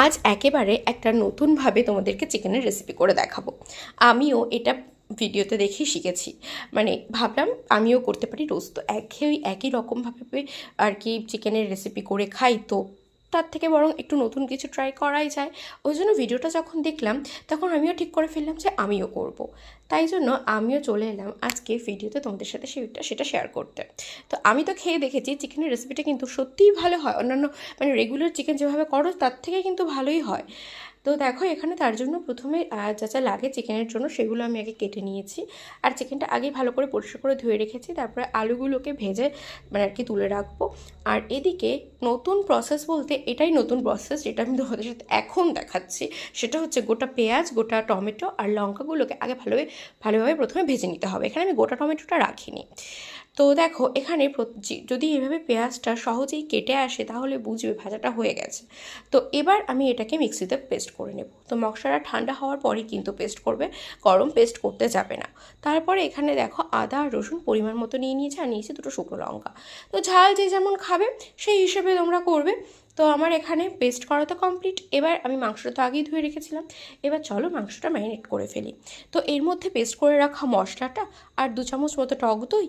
আজ একেবারে একটা নতুনভাবে তোমাদেরকে চিকেনের রেসিপি করে দেখাবো। আমিও এটা ভিডিওতে দেখেই শিখেছি। মানে ভাবলাম আমিও করতে পারি, রোজ তো একই রকমভাবে আর কি চিকেনের রেসিপি করে খাই, তো তার থেকে বরং একটু নতুন কিছু ট্রাই করাই যায়। ওই জন্য ভিডিওটা যখন দেখলাম তখন আমিও ঠিক করে ফেললাম যে আমিও করব। তাই জন্য আমিও চলে এলাম আজকে ভিডিওতে তোমাদের সাথে সেটা শেয়ার করতে। তো আমি তো খেয়ে দেখেছি চিকেনের রেসিপিটা কিন্তু সত্যিই ভালো হয়, অন্যান্য মানে রেগুলার চিকেন যেভাবে করো তার থেকে কিন্তু ভালোই হয়। তো দেখো এখানে তার জন্য প্রথমে যা যা লাগে চিকেনের জন্য সেগুলো আমি আগে কেটে নিয়েছি। আর চিকেনটা আগেই ভালো করে পরিষ্কার করে ধুয়ে রেখেছি, তারপরে আলুগুলোকে ভেজে মানে আর কি তুলে রাখবো। আর এদিকে নতুন প্রসেস বলতে এটাই নতুন প্রসেস যেটা আমি তোমাদের সাথে এখন দেখাচ্ছি। সেটা হচ্ছে গোটা পেঁয়াজ, গোটা টমেটো আর লঙ্কাগুলোকে আগে ভালোভাবে প্রথমে ভেজে নিতে হবে। এখানে আমি গোটা টমেটোটা রাখিনি। তো দেখো এখানে যদি এভাবে পেঁয়াজটা সহজেই কেটে আসে তাহলে বুঝবে ভাজাটা হয়ে গেছে। তো এবার আমি এটাকে মিক্সিতে পেস্ট করে নেব। তো মশলাটা ঠান্ডা হওয়ার পরই কিন্তু পেস্ট করবে, গরম পেস্ট করতে যাবে না। তারপরে এখানে দেখো আদা আর রসুন পরিমাণ মতো নিয়ে নিয়েছি, আর নিয়েছি দুটো শুকনো লঙ্কা। তো ঝাল যে যেমন খাবে সেই হিসেবে তোমরা করবে। তো আমার এখানে পেস্ট করা তো কমপ্লিট। এবার আমি মাংসটা তো আগেই ধুয়ে রেখেছিলাম, এবার চলো মাংসটা ম্যারিনেট করে ফেলি। তো এর মধ্যে পেস্ট করে রাখা মশলাটা আর 2 চামচ মতো টক দই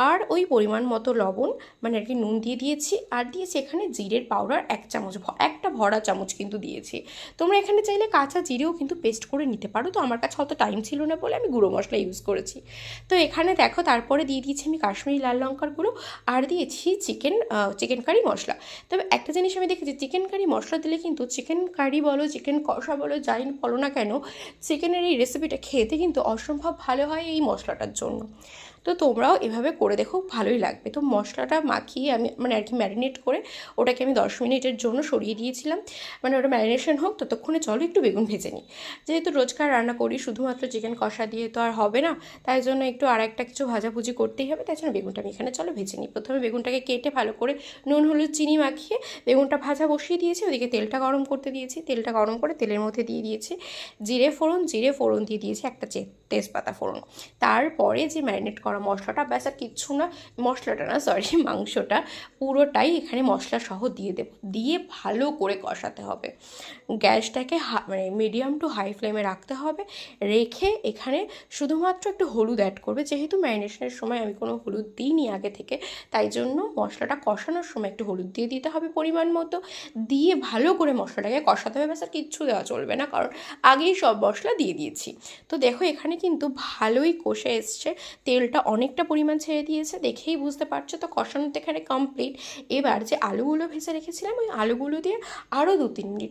আর ওই পরিমাণ মতো লবণ মানে আর কি নুন দিয়ে দিয়েছি, আর দিয়েছি এখানে জিরের পাউডার 1 চামচ, একটা ভরা চামচ কিন্তু দিয়েছি। তোমরা এখানে চাইলে কাঁচা জিরেও কিন্তু পেস্ট করে নিতে পারো, তো আমার কাছে অত টাইম ছিল না বলে আমি গুঁড়ো মশলা ইউজ করেছি। তো এখানে দেখো তারপরে দিয়ে দিয়েছি আমি কাশ্মীরি লাল লঙ্কার গুঁড়ো, আর দিয়েছি চিকেন কারি মশলা। তবে একটা জিনিস আমি দেখেছি, চিকেন কারি মশলা দিলে কিন্তু চিকেন কারি বলো, চিকেন কষা বলো, যাই বলো না কেন, চিকেনের এই রেসিপিটা খেতে কিন্তু অসম্ভব ভালো হয় এই মশলাটার জন্য। তো তোমরাও এভাবে করে দেখো, ভালোই লাগবে। তো মশলাটা মাখিয়ে আমি মানে আর কি ম্যারিনেট করে ওটাকে আমি 10 মিনিটের জন্য সরিয়ে দিয়েছিলাম, মানে ওটা ম্যারিনেশন হোক। ততক্ষণে চলো একটু বেগুন ভেজে নিই। যেহেতু রোজকার রান্না করি শুধুমাত্র চিকেন কষা দিয়ে তো আর হবে না, তাই জন্য একটু আর একটা কিছু ভাজাভুজি করতেই হবে, তাই জন্য বেগুনটা আমি এখানে চলো ভেজে নিই। প্রথমে বেগুনটাকে কেটে ভালো করে নুন হলুদ চিনি মাখিয়ে বেগুনটা ভাজা বসিয়ে দিয়েছি। ওদিকে তেলটা গরম করতে দিয়েছি, তেলটা গরম করে তেলের মধ্যে দিয়ে দিয়েছি জিরে ফোড়ন দিয়ে দিয়েছি একটা তেজপাতা ফোড়ন। তারপরে যে ম্যারিনেট করা মশলাটা, ব্যাস আর কিচ্ছু না, মাংসটা পুরোটাই এখানে মশলা সহ দিয়ে দেবো, দিয়ে ভালো করে কষাতে হবে। গ্যাসটাকে মানে মিডিয়াম টু হাই ফ্লেমে রাখতে হবে। রেখে এখানে শুধুমাত্র একটু হলুদ অ্যাড করবে, যেহেতু ম্যারিনেশনের সময় আমি কোনো হলুদ দিইনি আগে থেকে, তাই জন্য মশলাটা কষানোর সময় একটু হলুদ দিয়ে দিতে হবে পরিমাণ মতো। দিয়ে ভালো করে মশলাটাকে কষাতে হবে, ব্যাস আর কিচ্ছু দেওয়া চলবে না, কারণ আগেই সব মশলা দিয়ে দিয়েছি। তো দেখো এখানে কিন্তু ভালোই কষে এসছে, তেলটা অনেকটা পরিমাণ ছেড়ে দিয়েছে, দেখেই বুঝতে পারছো। তো কষানোতে এখানে কমপ্লিট। এবার যে আলুগুলো ভেজে রেখেছিলাম ওই আলুগুলো দিয়ে আরও 2-3 মিনিট